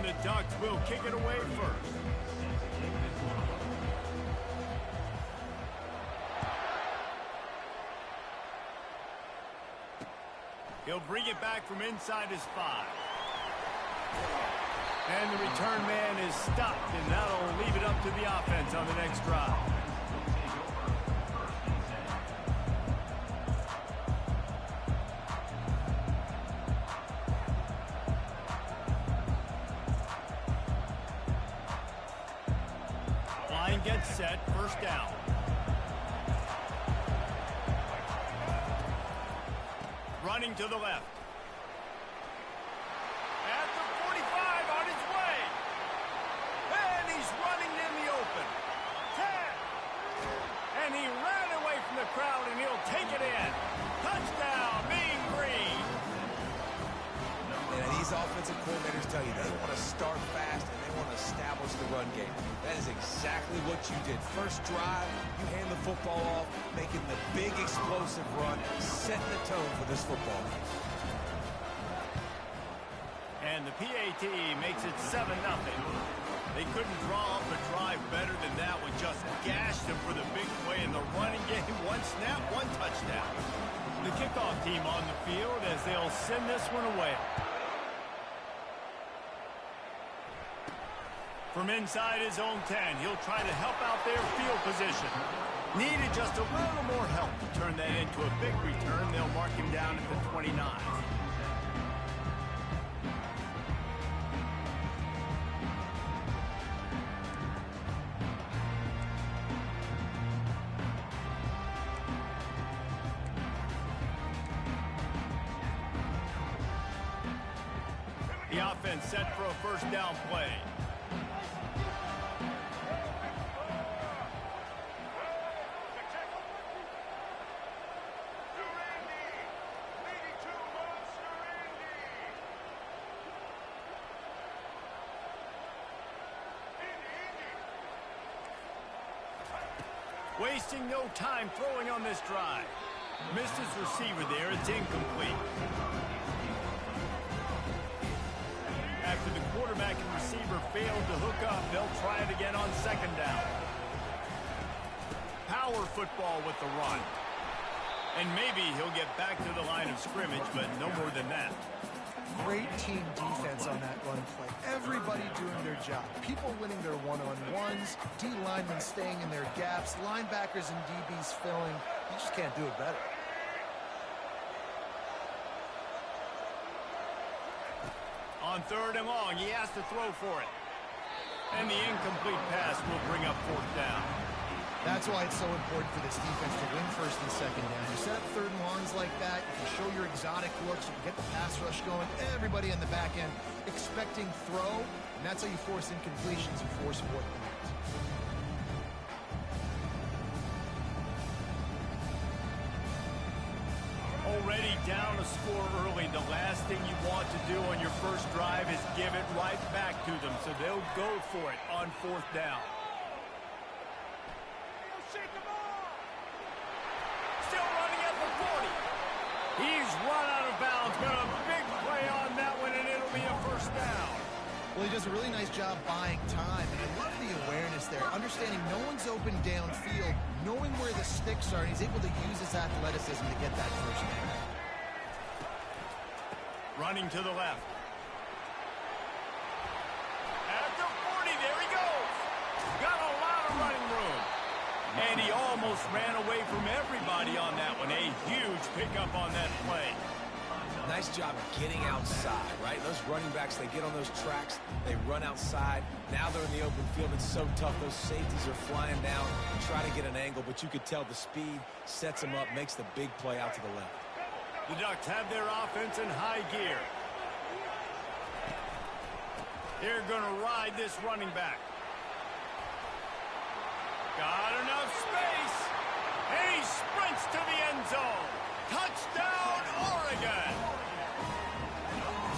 And the Ducks will kick it away first. He'll bring it back from inside his 5. And the return man is stopped, and that'll leave it up to the offense on the next drive. Line gets set, first down. Running to the left. At the 45, on his way. And he's running in the open. 10. And he ran away from the crowd, and he'll take it in. Touchdown, Mean Green. And these offensive coordinators tell you they want to start fast and they want to establish the run game. That is exactly what you did. First drive, you hand the football off, making the big explosive run, setting the tone for this football. And the PAT makes it 7-0. They couldn't draw up a drive better than that one. Just gashed them for the big play in the running game. One snap, one touchdown. The kickoff team on the field as they'll send this one away. From inside his own 10, he'll try to help out their field position. Needed just a little more help to turn that into a big return. They'll mark him down at the 29. The offense set for a first down play. Wasting no time throwing on this drive. Missed his receiver there. It's incomplete. After the quarterback and receiver failed to hook up, they'll try it again on second down. Power football with the run. And maybe he'll get back to the line of scrimmage, but no more than that. Great team defense on that run play. Everybody doing their job. People winning their one-on-ones, D linemen staying in their gaps, linebackers and DBs filling. You just can't do it better. On third and long, he has to throw for it. And the incomplete pass will bring up fourth down. That's why it's so important for this defense to win first and second down. You set up third and longs like that, you can show your exotic looks, you can get the pass rush going, everybody on the back end expecting throw, and that's how you force incompletions and force fourth downs. Already down a score early. The last thing you want to do on your first drive is give it right back to them, so they'll go for it on fourth down. Still running at the 40. He's run out of bounds. Got a big play on that one, and it'll be a first down. Well, he does a really nice job buying time, and I love the awareness there, understanding no one's open downfield, knowing where the sticks are, and he's able to use his athleticism to get that first down. Running to the left. At the 40, there he goes. Got a lot of running room. And he almost ran away from everybody on that one. A huge pickup on that play. Nice job getting outside, right? Those running backs, they get on those tracks, they run outside. Now they're in the open field. It's so tough. Those safeties are flying down, try to get an angle, but you could tell the speed sets them up, makes the big play out to the left. The Ducks have their offense in high gear. They're going to ride this running back. Got enough space. And he sprints to the end zone. Touchdown, Oregon.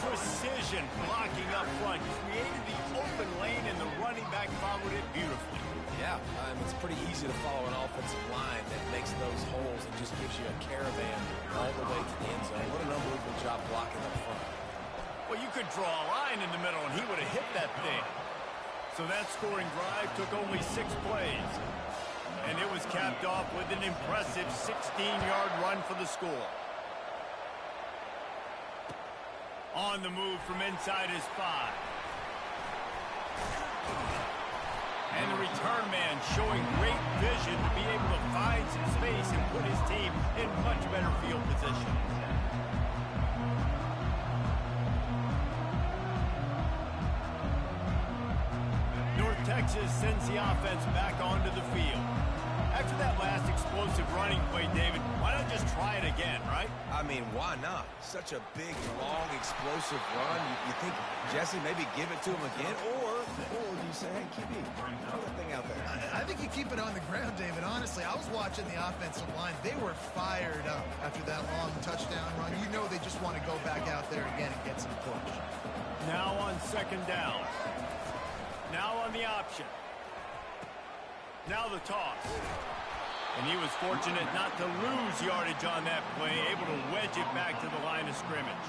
Precision blocking up front. Created the open lane, and the running back followed it beautifully. Yeah, it's pretty easy to follow an offensive line that makes those holes and just gives you a caravan all the way to the end zone. What an unbelievable job blocking up front. Well, Well, you could draw a line in the middle, and he would have hit that thing. So that scoring drive took only 6 plays. And it was capped off with an impressive 16-yard run for the score. On the move from inside his 5. And the return man showing great vision to be able to find some space and put his team in much better field position. North Texas sends the offense back onto the field. After that last explosive running play, David, why not just try it again, right? I mean, why not? Such a big, long, explosive run. You think, Jesse, maybe give it to him again? Or you say, hey, QB, throw that thing out there. I think you keep it on the ground, David. Honestly, I was watching the offensive line. They were fired up after that long touchdown run. You know they just want to go back out there again and get some push. Now on 2nd down. Now on the option. Now the toss. And he was fortunate not to lose yardage on that play, able to wedge it back to the line of scrimmage.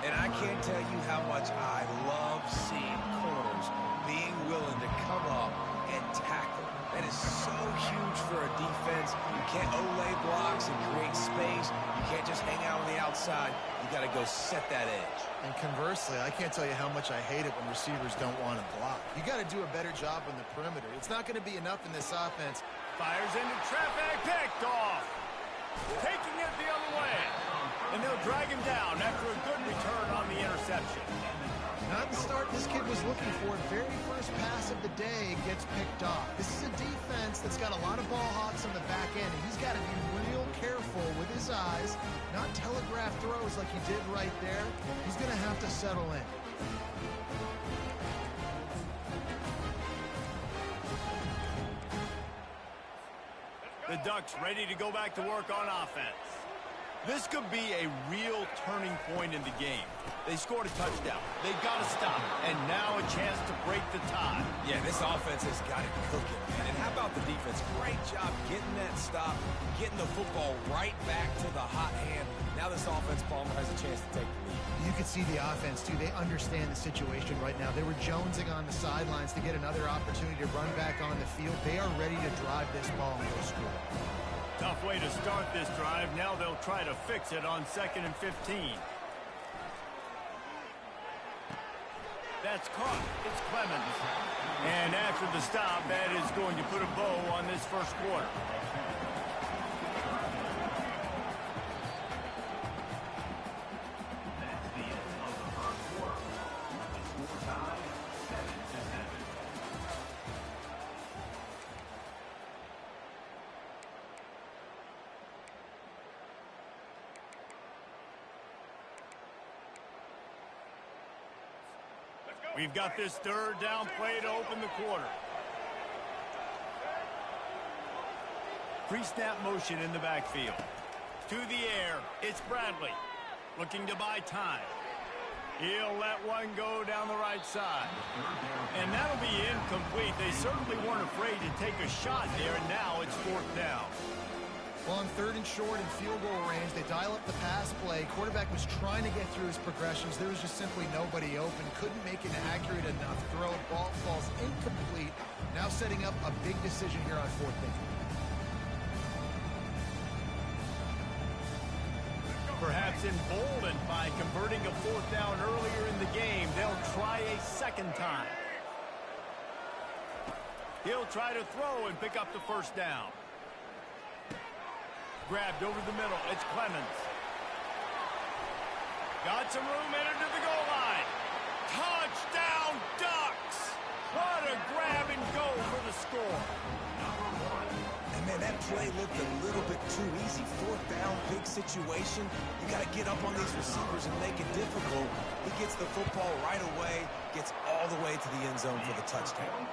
And I can't tell you how much I love seeing corners being willing to come up and tackle. That is so huge for a defense. You can't olay blocks and create space. You can't just hang out on the outside. You got to go set that edge. And conversely, I can't tell you how much I hate it when receivers don't want to block. You got to do a better job on the perimeter. It's not going to be enough in this offense. Fires into traffic, picked off. Taking it the other way. And they'll drag him down after a good return on the interception. Not the start this kid was looking for. Very first pass of the day gets picked off. This is a defense that's got a lot of ball hawks on the back end, and he's got to be real careful with his eyes, not telegraph throws like he did right there. He's going to have to settle in. The Ducks ready to go back to work on offense. This could be a real turning point in the game. They scored a touchdown. They've got to stop. And now a chance to break the tie. Yeah, this offense has got it cooking, man. And how about the defense? Great job getting that stop, getting the football right back to the hot hand. Now this offense, Palmer, has a chance to take the lead. You can see the offense, too. They understand the situation right now. They were jonesing on the sidelines to get another opportunity to run back on the field. They are ready to drive this ball and go score. Tough way to start this drive. Now they'll try to fix it on 2nd and 15. That's caught. It's Clemens. And after the stop, that is going to put a bow on this first quarter. We've got this 3rd down play to open the quarter. Pre-snap motion in the backfield. To the air, it's Bradley. Looking to buy time. He'll let one go down the right side. And that'll be incomplete. They certainly weren't afraid to take a shot there, and now it's 4th down. Well, on 3rd and short and field goal range, they dial up the pass play. Quarterback was trying to get through his progressions. There was just simply nobody open. Couldn't make an accurate enough throw. Ball falls incomplete. Now setting up a big decision here on 4th down. Perhaps emboldened by converting a 4th down earlier in the game, they'll try a 2nd time. He'll try to throw and pick up the 1st down. Grabbed over the middle. It's Clemens. Got some room, entered to the goal line. Touchdown, Ducks! What a grab and go for the score. And man, that play looked a little bit too easy. 4th down, big situation. You got to get up on these receivers and make it difficult. He gets the football right away, gets all the way to the end zone for the touchdown.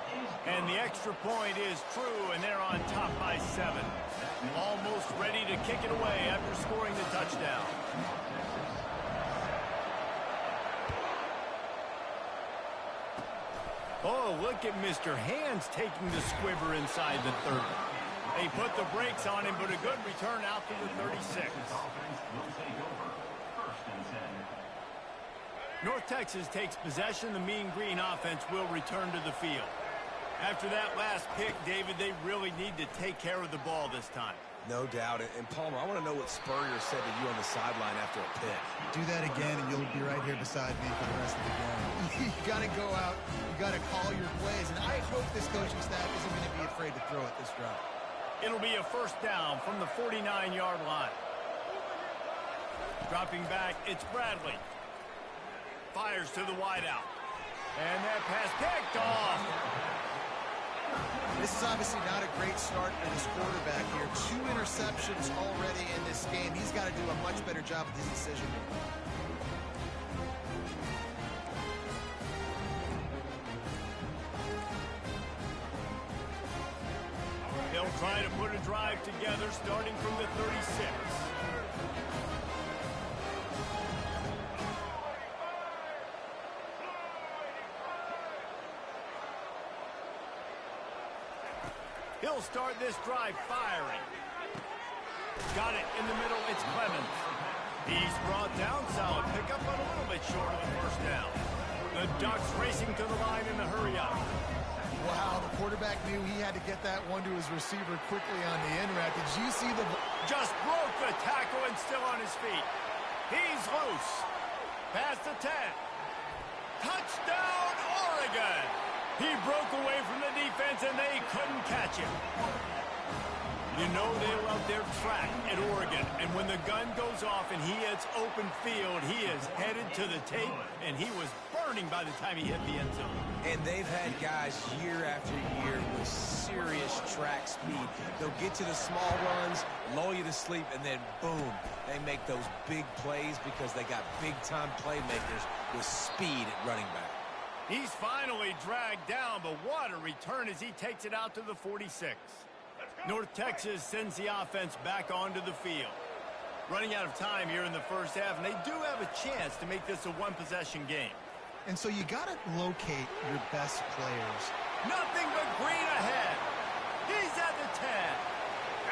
And the extra point is true, and they're on top by 7. Almost ready to kick it away after scoring the touchdown. Oh, look at Mr. Hands taking the squibber inside the 30. They put the brakes on him, but a good return out to the 36. North Texas takes possession. The Mean Green offense will return to the field. After that last pick, David, they really need to take care of the ball this time. No doubt. And Palmer, I want to know what Spurrier said to you on the sideline after a pick. Do that again, and you'll be right here beside me for the rest of the game. You got to go out. You got to call your plays. And I hope this coaching staff isn't going to be afraid to throw it this drive. It'll be a first down from the 49-yard line. Dropping back, it's Bradley. Fires to the wideout. And that pass picked off. This is obviously not a great start for this quarterback here. 2 interceptions already in this game. He's got to do a much better job with his decision making. They'll try to put a drive together starting from the 36. He'll start this drive firing. Got it in the middle. It's Clemens. He's brought down. Solid pickup, but a little bit short of the first down. The Ducks racing to the line in the hurry-up. Wow, the quarterback knew he had to get that one to his receiver quickly on the end route. Did you see the... Just broke the tackle and still on his feet. He's loose. Past the 10. Touchdown, Oregon! He broke away from the defense, and they couldn't catch him. You know they love their track at Oregon, and when the gun goes off and he hits open field, he is headed to the tape, and he was burning by the time he hit the end zone. And they've had guys year after year with serious track speed. They'll get to the small runs, lull you to sleep, and then boom, they make those big plays because they got big-time playmakers with speed at running back. He's finally dragged down, but what a return as he takes it out to the 46. North Texas sends the offense back onto the field. Running out of time here in the first half, and they do have a chance to make this a one-possession game. And so you got to locate your best players. Nothing but green ahead. He's at the 10.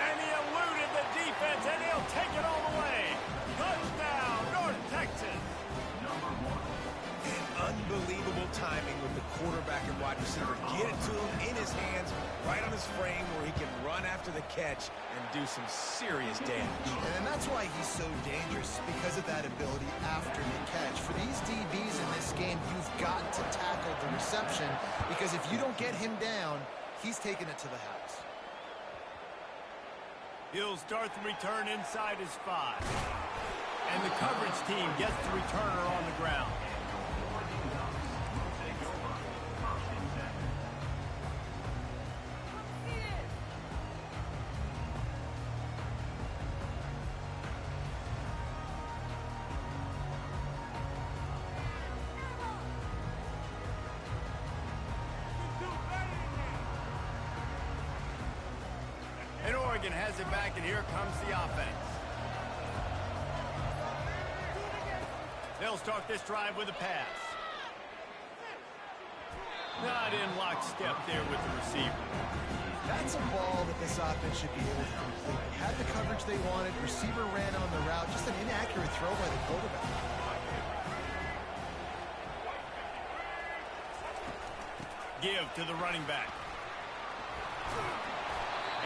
And he eluded the defense, and he'll take it all the way. Touchdown, North Texas. Unbelievable timing with the quarterback and wide receiver. Get it to him in his hands, right on his frame where he can run after the catch and do some serious damage. And that's why he's so dangerous, because of that ability after the catch. For these DBs in this game, you've got to tackle the reception, because if you don't get him down, he's taking it to the house. He'll start the return inside his 5. And the coverage team gets the returner on the ground. Oregon has it back, and here comes the offense. They'll start this drive with a pass. Not in lockstep there with the receiver. That's a ball that this offense should be able to complete. They had the coverage they wanted. Receiver ran on the route. Just an inaccurate throw by the quarterback. Give to the running back.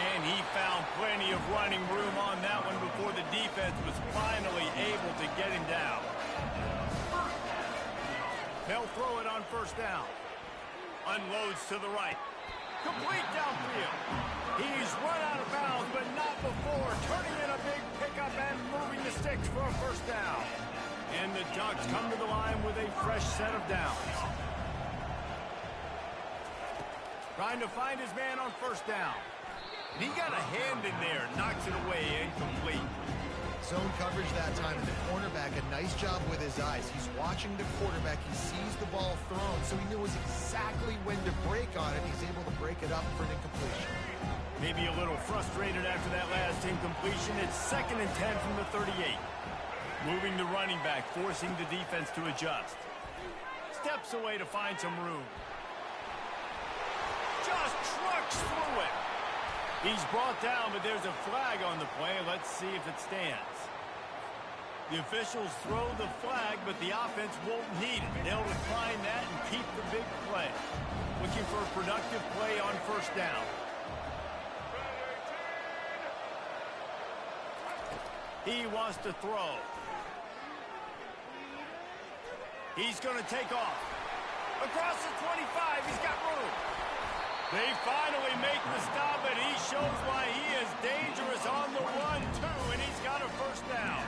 And he found plenty of running room on that one before the defense was finally able to get him down. They'll throw it on first down. Unloads to the right. Complete downfield. He's run out of bounds, but not before. Turning in a big pickup and moving the sticks for a first down. And the Ducks come to the line with a fresh set of downs. Trying to find his man on first down. And he got a hand in there, knocks it away, incomplete. Zone coverage that time, and the cornerback, a nice job with his eyes. He's watching the quarterback. He sees the ball thrown, so he knows exactly when to break on it. He's able to break it up for an incompletion. Maybe a little frustrated after that last incompletion. It's 2nd and 10 from the 38. Moving the running back, forcing the defense to adjust. Steps away to find some room. Just trucks through it. He's brought down, but there's a flag on the play. Let's see if it stands. The officials throw the flag, but the offense won't need it. They'll decline that and keep the big play. Looking for a productive play on first down. He wants to throw. He's going to take off. Across the 25, he's got room. They finally make the stop, and he shows why he is dangerous on the run, too, and he's got a first down.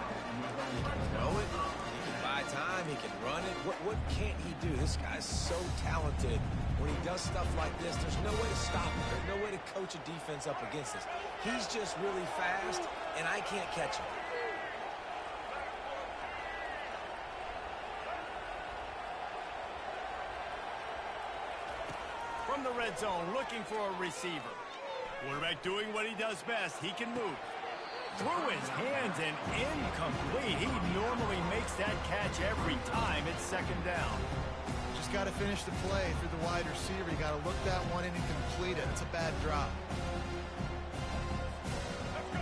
Throw it. He can buy time. He can run it. What can't he do? This guy's so talented. When he does stuff like this, there's no way to stop him. There's no way to coach a defense up against this. He's just really fast, and I can't catch him. From the red zone, looking for a receiver. Quarterback doing what he does best. He can move. Through his hands and incomplete. He normally makes that catch every time. It's second down. Just got to finish the play through the wide receiver. You got to look that one in and complete it. It's a bad drop.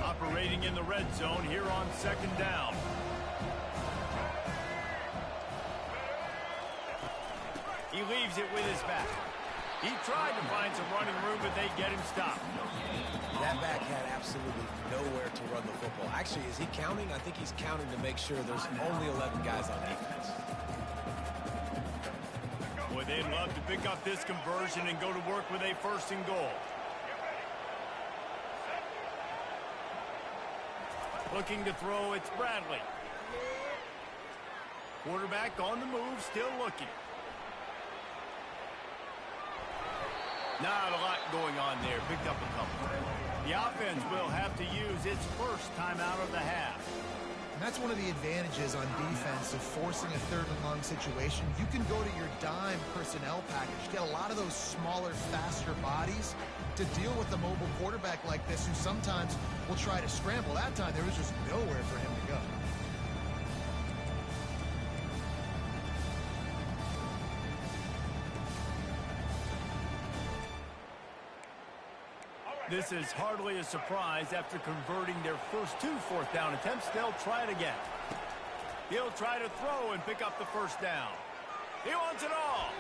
Operating in the red zone here on second down. He leaves it with his back. He tried to find some running room, but they get him stopped. That back had absolutely nowhere to run the football. Actually, is he counting? I think he's counting to make sure there's only 11 guys on defense. Boy, they'd love to pick up this conversion and go to work with a first and goal. Looking to throw, it's Bradley. Quarterback on the move, still looking. Not a lot going on there. Picked up a couple. The offense will have to use its first timeout of the half. And that's one of the advantages on defense of forcing a third and long situation. You can go to your dime personnel package, get a lot of those smaller, faster bodies to deal with the mobile quarterback like this who sometimes will try to scramble. That time there was just nowhere for him to go. This is hardly a surprise after converting their first two fourth down attempts. They'll try it again. He'll try to throw and pick up the first down. He wants it all.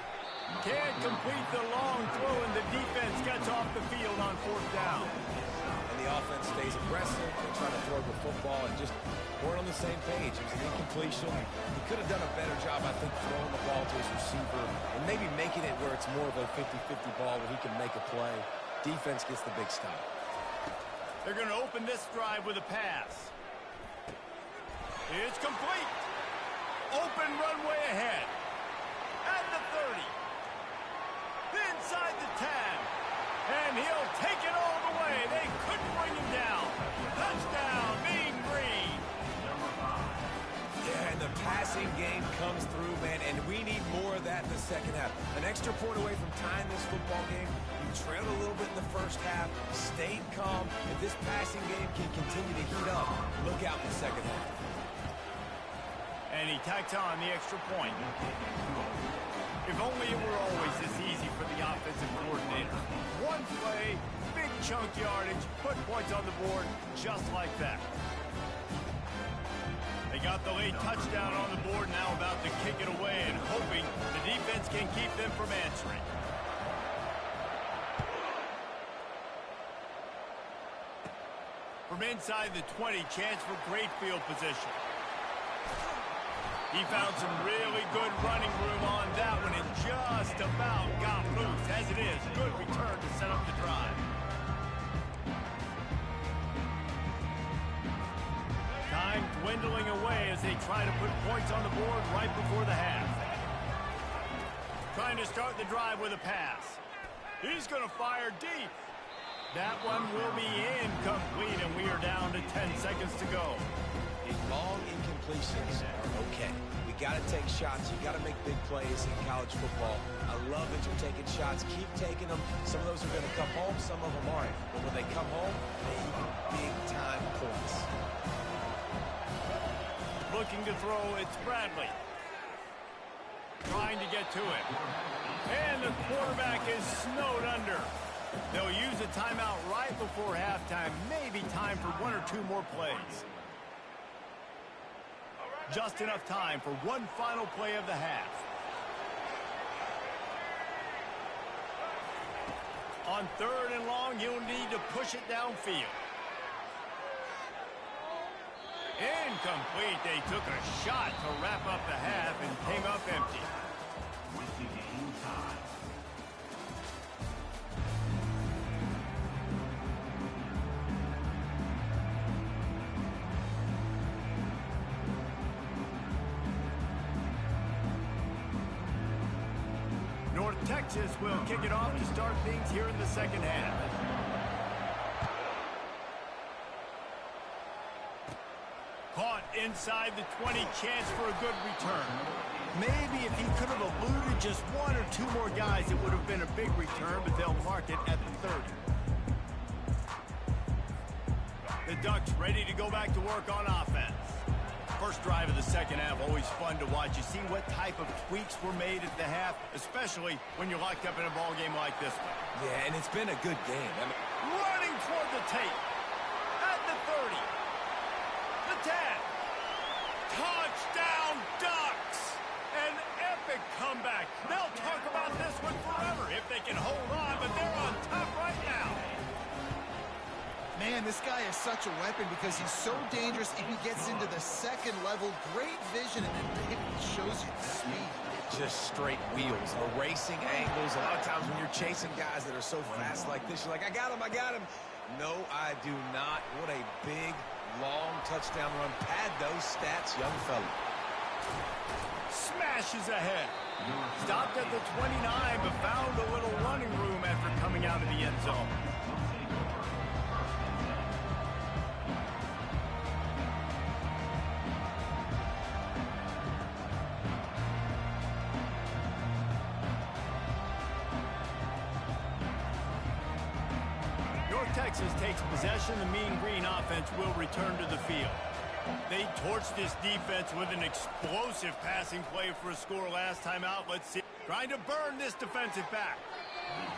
Can't complete the long throw, and the defense gets off the field on fourth down. And the offense stays aggressive. They try to throw the football and just weren't on the same page. It was an incompletion. He could have done a better job, I think, throwing the ball to his receiver and maybe making it where it's more of a 50-50 ball where he can make a play. Defense gets the big stop. They're going to open this drive with a pass. It's complete. Open runway ahead. At the 30. Inside the 10. And he'll take it all the way. They couldn't bring him down. Touchdown, Mean Green. Yeah, and the passing game comes through, man, and we need more of that in the second half. An extra point away from tying this football game. You trailed a little bit in the first half, stayed calm. If this passing game can continue to heat up, look out in the second half. And he tacks on the extra point. If only it were always this easy for the offensive coordinator. One play, big chunk yardage, put points on the board just like that. They got the late touchdown on the board, now about to kick it away and hoping the defense can keep them from answering. From inside the 20, chance for great field position. He found some really good running room on that one and just about got loose. As it is, good return to set up the drive. Time dwindling away as they try to put points on the board right before the half. Trying to start the drive with a pass. He's going to fire deep. That one will be incomplete, and we are down to 10 seconds to go. Long incompletions are okay. We got to take shots. You got to make big plays in college football. I love that you're taking shots. Keep taking them. Some of those are going to come home. Some of them aren't. But when they come home, they equal big-time points. Looking to throw, it's Bradley. Trying to get to it. And the quarterback is snowed under. They'll use a timeout right before halftime. Maybe time for one or two more plays. Just enough time for one final play of the half. On 3rd and long, you'll need to push it downfield. Incomplete. They took a shot to wrap up the half and came up empty. With the game time. North Texas will kick it off to start things here in the second half. Caught inside the 20, chance for a good return. Maybe if he could have eluded just one or two more guys, it would have been a big return, but they'll mark it at the 30. The Ducks ready to go back to work on offense. First drive of the second half, always fun to watch. You see what type of tweaks were made at the half, especially when you're locked up in a ball game like this one. Yeah, and it's been a good game. Running toward the tape. At the 30. The 10. Touchdown, Ducks! An epic comeback. They'll talk about this one forever if they can hold on, but they're on top right now. Man, this guy is such a weapon because he's so dangerous if he gets into the second level. Great vision, and it shows you the speed. Just straight wheels, erasing angles. A lot of times when you're chasing guys that are so fast like this, you're like, I got him, I got him. No, I do not. What a big, long touchdown run. Pad those stats, young fella. Smashes ahead. Stopped at the 29, but found a little running room after coming out of the end zone. Texas takes possession. The Mean Green offense will return to the field. They torched this defense with an explosive passing play for a score last time out. Let's see. Trying to burn this defensive back.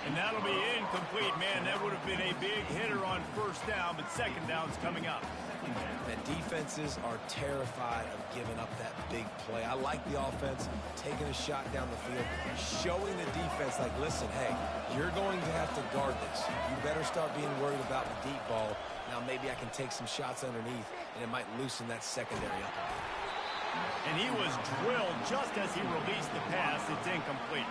And that'll be incomplete. Man, that would have been a big hitter on first down, but second down's coming up. And defenses are terrified of giving up that big play. I like the offense taking a shot down the field, showing the defense like, listen, hey, you're going to have to guard this. You better start being worried about the deep ball. Now maybe I can take some shots underneath, and it might loosen that secondary up a bit. And he was drilled just as he released the pass. It's incomplete.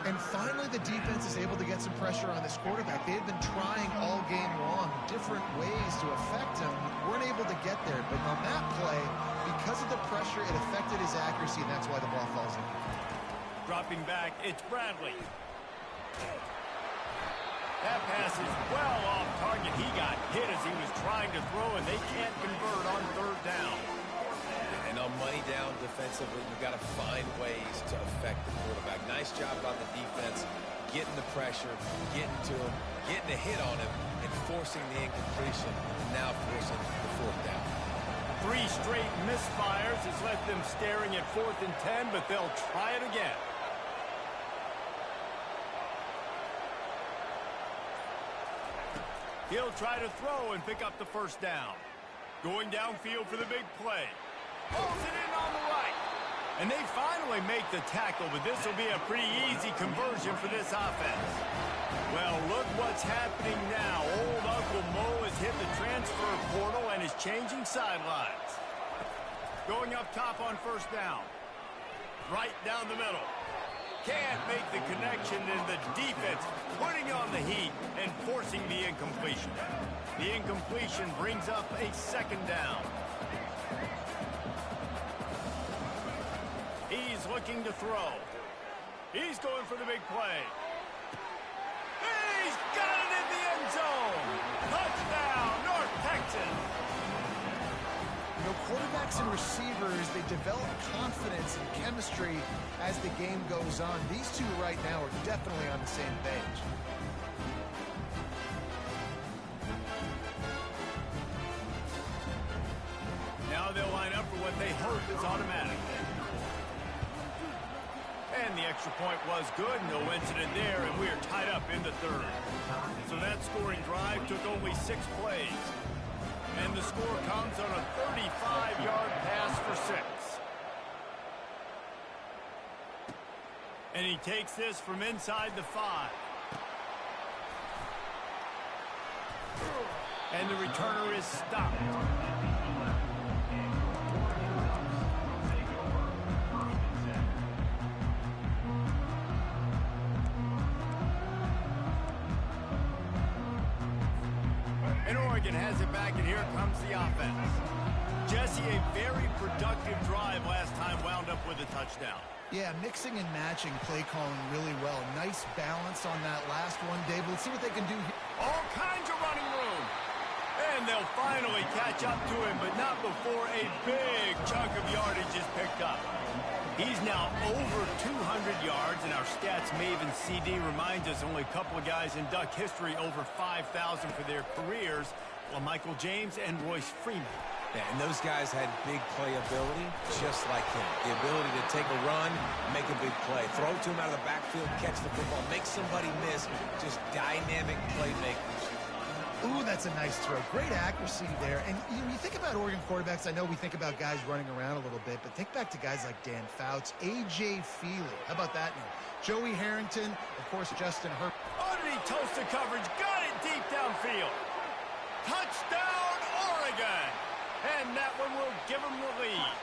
And finally, the defense is able to get some pressure on this quarterback. They've been trying all game long different ways to affect him. Weren't able to get there. But on that play, because of the pressure, it affected his accuracy, and that's why the ball falls in. Dropping back, it's Bradley. That pass is well off target. He got hit as he was trying to throw, and they can't convert on third down. And on money down defensively, you've got to find ways to affect the quarterback. Nice job by the defense, getting the pressure, getting to him, getting a hit on him, and forcing the incompletion, and now forcing the fourth down. 3 straight misfires has left them staring at 4th and 10, but they'll try it again. He'll try to throw and pick up the first down. Going downfield for the big play. Pulls it in on the right. And they finally make the tackle, but this will be a pretty easy conversion for this offense. Well, look what's happening now. Old Uncle Mo has hit the transfer portal and is changing sidelines. Going up top on first down. Right down the middle. Can't make the connection, and the defense putting on the heat and forcing the incompletion. The incompletion brings up a second down. He's looking to throw. He's going for the big play. He's got it in the end zone. Touchdown, North Texas. You know, quarterbacks and receivers, they develop confidence and chemistry as the game goes on. These two right now are definitely on the same page. Now they'll line up for what they hope is automatic. And the extra point was good. No incident there, and we are tied up in the third. So that scoring drive took only 6 plays. And the score comes on a 35-yard pass for 6. And he takes this from inside the 5. And the returner is stopped. And Oregon has it back, and here comes the offense. Jesse, a very productive drive last time, wound up with a touchdown. Yeah, mixing and matching play calling really well. Nice balance on that last one, Dave. Let's see what they can do here. All kinds of running room. And they'll finally catch up to him, but not before a big chunk of yardage is picked up. He's now over 200 yards, and our stats maven CD reminds us only a couple of guys in Duck history over 5,000 for their careers, Michael James and Royce Freeman. Yeah, and those guys had big playability just like him. The ability to take a run, make a big play, throw to him out of the backfield, catch the football, make somebody miss. Just dynamic playmakers. Ooh, that's a nice throw. Great accuracy there. And you think about Oregon quarterbacks, I know we think about guys running around a little bit, but think back to guys like Dan Fouts, A.J. Feely. How about that name? Joey Harrington, of course, Justin Herbert. Underneath toasted coverage, got it deep downfield. Touchdown, Oregon! And that one will give them the lead.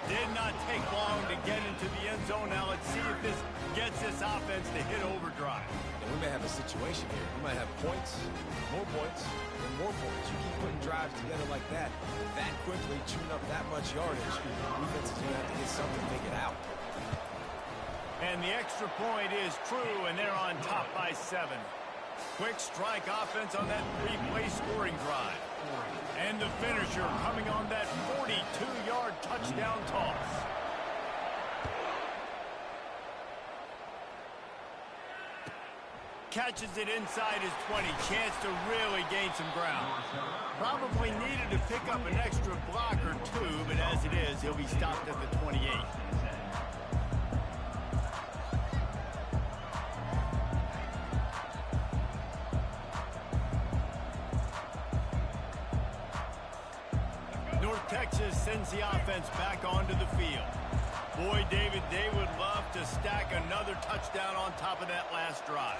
Did not take long to get into the end zone. Now let's see if this gets this offense to hit overdrive. And we may have a situation here. We might have points, and more points. You keep putting drives together like that quickly, chewing up that much yardage, defense is going to have to get something to make it out. And the extra point is true, and they're on top by 7. Quick strike offense on that 3-play scoring drive. And the finisher coming on that 42-yard touchdown toss. Catches it inside his 20. Chance to really gain some ground. Probably needed to pick up an extra block or two, but as it is, he'll be stopped at the 28. Texas sends the offense back onto the field. Boy, David, they would love to stack another touchdown on top of that last drive.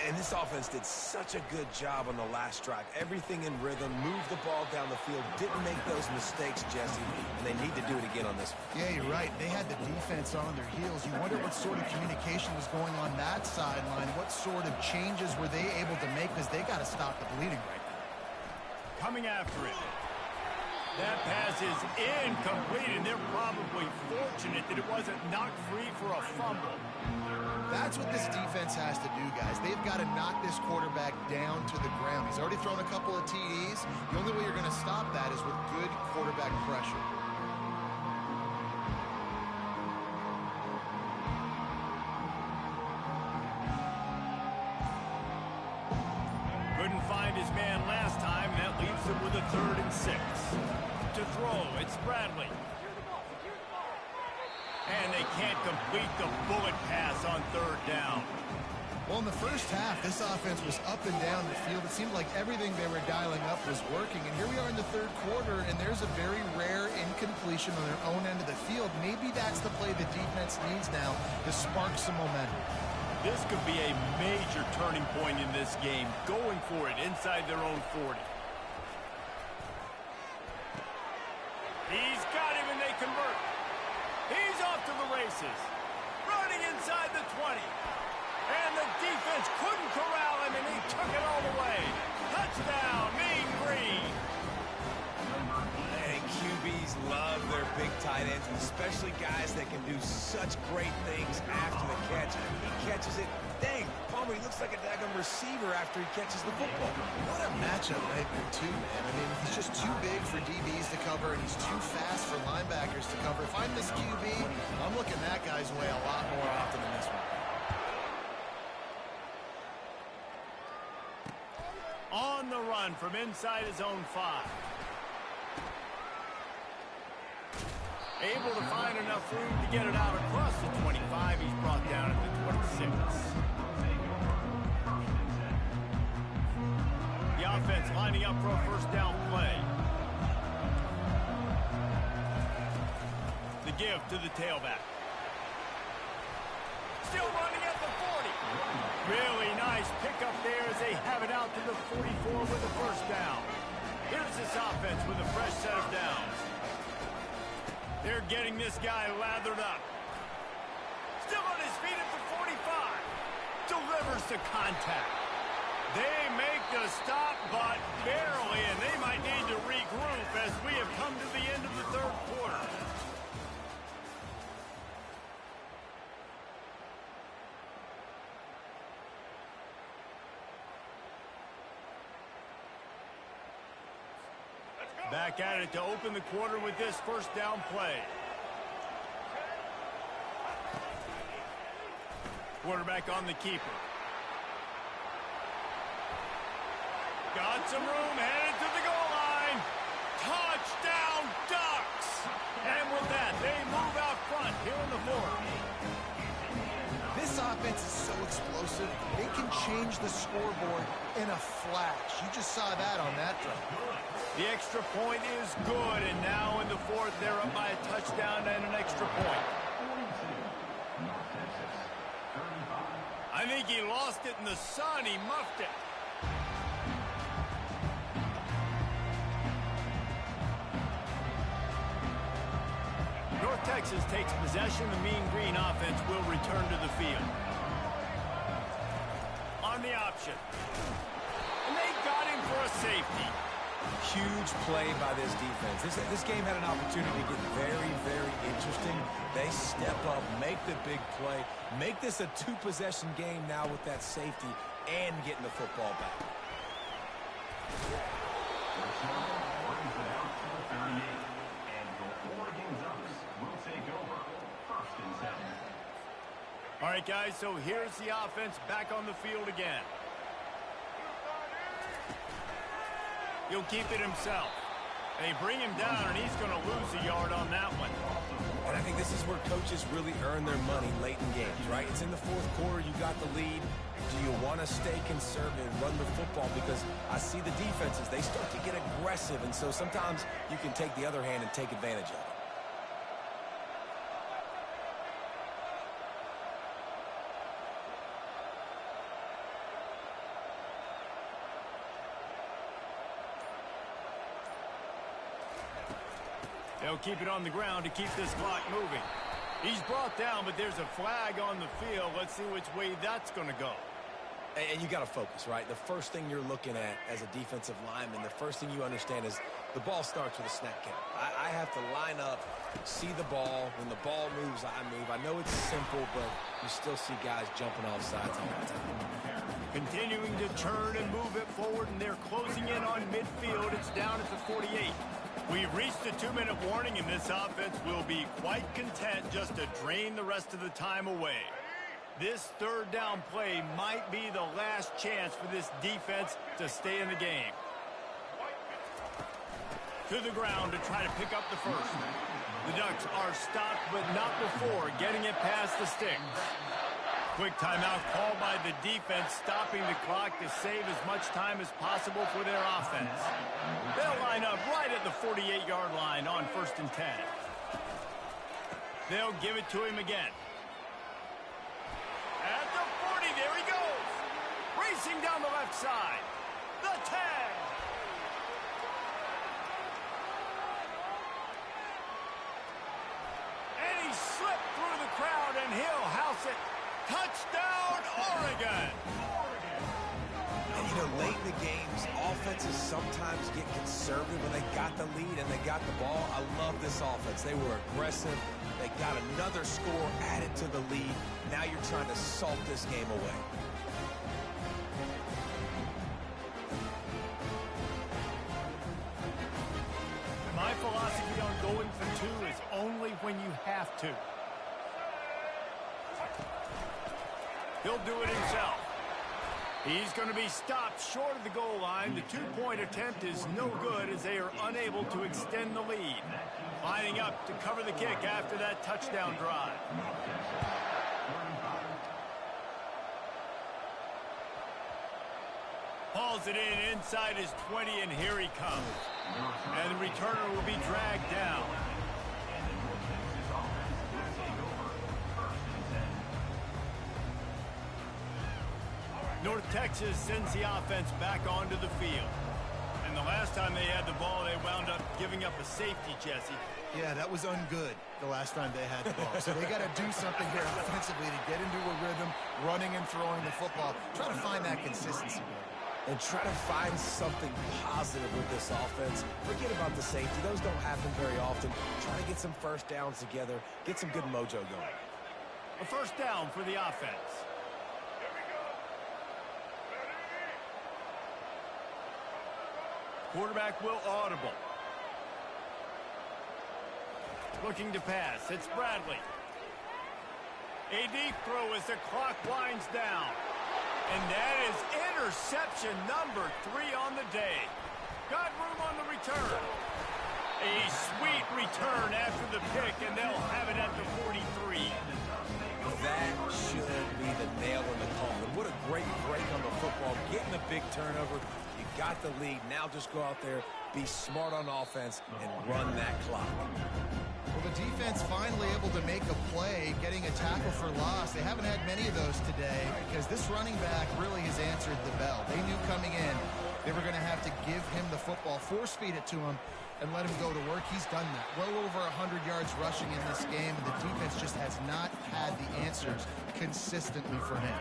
And this offense did such a good job on the last drive. Everything in rhythm, moved the ball down the field, didn't make those mistakes, Jesse, and they need to do it again on this one. Yeah, you're right. They had the defense on their heels. You wonder what sort of communication was going on that sideline. What sort of changes were they able to make, because they got to stop the bleeding right now. Coming after it. That pass is incomplete, and they're probably fortunate that it wasn't knocked free for a fumble. That's what this defense has to do, guys. They've got to knock this quarterback down to the ground. He's already thrown a couple of TDs. The only way you're going to stop that is with good quarterback pressure. Couldn't find his man last time, and that leaves him with a 3rd and 6. To throw, it's Bradley. And they can't complete the bullet pass on 3rd down. Well, in the first half, this offense was up and down the field. It seemed like everything they were dialing up was working. And here we are in the 3rd quarter, and there's a very rare incompletion on their own end of the field. Maybe that's the play the defense needs now to spark some momentum. This could be a major turning point in this game, going for it inside their own 40. He's got him, and they convert. He's off to the races. Running inside the 20. And the defense couldn't corral him, and he took it all the way. Touchdown, Mean Green. And QBs love their big tight ends, especially guys that can do such great things after the catch. He catches it. Dang, Palmer, he looks like a daggone receiver after he catches the football. What a matchup nightmare, too, man. I mean, he's just too big for DBs to cover, and he's too fast for linebackers to cover. If I'm this QB, I'm looking that guy's way a lot more often than this one. On the run from inside his own 5. Able to find enough room to get it out across the 25. He's brought down at the 26. The offense lining up for a 1st down play. The give to the tailback. Still running at the 40. Really nice pickup there as they have it out to the 44 with the first down. Here's this offense with a fresh set of downs. They're getting this guy lathered up. Still on his feet at the 45. Delivers the contact. They make the stop, but barely, and they might need to regroup as we have come to the end of the third quarter. Back at it to open the quarter with this first down play. Quarterback on the keeper. Got some room, headed to the goal line. Touchdown, Ducks! And with that, they move out front here in the fourth. This offense is so explosive, they can change the scoreboard in a flash. You just saw that on that drive. The extra point is good, and now in the fourth, they're up by a touchdown and an extra point. I think he lost it in the sun. He muffed it. North Texas takes possession. The Mean Green offense will return to the field. On the option. And they got him for a safety. Huge play by this defense. This game had an opportunity to get very, very interesting. They step up, make the big play, make this a two-possession game now with that safety and getting the football back. All right, guys, so here's the offense back on the field again. He'll keep it himself. They bring him down, and he's going to lose a yard on that one. And I think this is where coaches really earn their money late in games, right? It's in the fourth quarter. You got the lead. Do you want to stay conservative, run the football? Because I see the defenses, they start to get aggressive, and so sometimes you can take the other hand and take advantage of it. They'll keep it on the ground to keep this clock moving. He's brought down, but there's a flag on the field. Let's see which way that's going to go. And you got to focus, right? The first thing you're looking at as a defensive lineman, the first thing you understand is the ball starts with a snap count. I have to line up, see the ball. When the ball moves, I move. I know it's simple, but you still see guys jumping off sides all the time. Continuing to turn and move it forward, and they're closing in on midfield. It's down at the 48. We've reached a 2-minute warning, and this offense will be quite content just to drain the rest of the time away. This third down play might be the last chance for this defense to stay in the game. To the ground to try to pick up the first. The Ducks are stopped, but not before getting it past the sticks. Quick timeout called by the defense, stopping the clock to save as much time as possible for their offense. They'll line up right at the 48-yard line on 1st and 10. They'll give it to him again. At the 40, there he goes. Racing down the left side. The 10. And he slipped through the crowd, and he'll house it. Touchdown, Oregon! And, you know, late in the games, offenses sometimes get conservative when they got the lead and they got the ball. I love this offense. They were aggressive. They got another score added to the lead. Now you're trying to salt this game away. My philosophy on going for two is only when you have to. He'll do it himself. He's going to be stopped short of the goal line. The two-point attempt is no good as they are unable to extend the lead. Lining up to cover the kick after that touchdown drive. Hauls it in inside his 20, and here he comes. And the returner will be dragged down. North Texas sends the offense back onto the field. And the last time they had the ball, they wound up giving up a safety, Jesse. Yeah, that was ungood the last time they had the ball. So they got to do something here offensively to get into a rhythm, running and throwing the football. Try to find that consistency there. And try to find something positive with this offense. Forget about the safety. Those don't happen very often. Try to get some first downs together. Get some good mojo going. A first down for the offense. Quarterback will audible. Looking to pass. It's Bradley. A deep throw as the clock winds down. And that is interception number 3 on the day. Got room on the return. A sweet return after the pick, and they'll have it at the 43. That should be the nail in the coffin. What a great break on the football. Getting a big turnover. You got the lead. Now just go out there, be smart on offense, and run that clock. Well, the defense finally able to make a play, getting a tackle for loss. They haven't had many of those today because this running back really has answered the bell. They knew coming in they were going to have to give him the football, force feed it to him, and let him go to work. He's done that. Well over 100 yards rushing in this game, and the defense just has not had the answers consistently for him.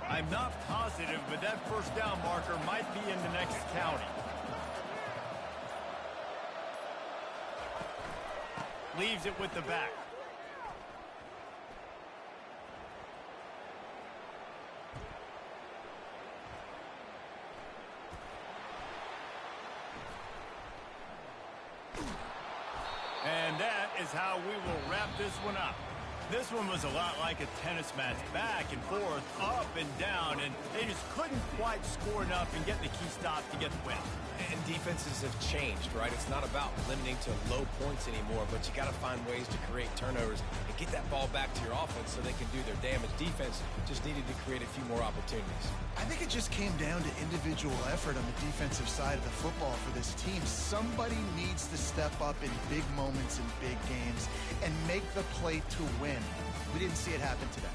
I'm not positive, but that first down marker might be in the next county. Leaves it with the back. And that is how we will wrap this one up. This one was a lot like a tennis match, back and forth, up and down, and they just couldn't quite score enough and get the key stop to get the win. And defenses have changed, right? It's not about limiting to low points anymore, but you got to find ways to create turnovers and get that ball back to your offense so they can do their damage. Defense just needed to create a few more opportunities. I think it just came down to individual effort on the defensive side of the football for this team. Somebody needs to step up in big moments in big games and make the play to win. We didn't see it happen today.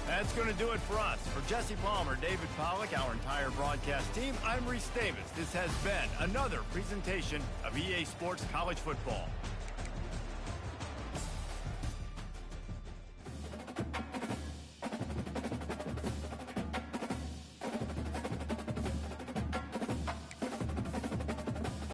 That's going to do it for us. For Jesse Palmer, David Pollack, our entire broadcast team, I'm Reese Davis. This has been another presentation of EA Sports College Football.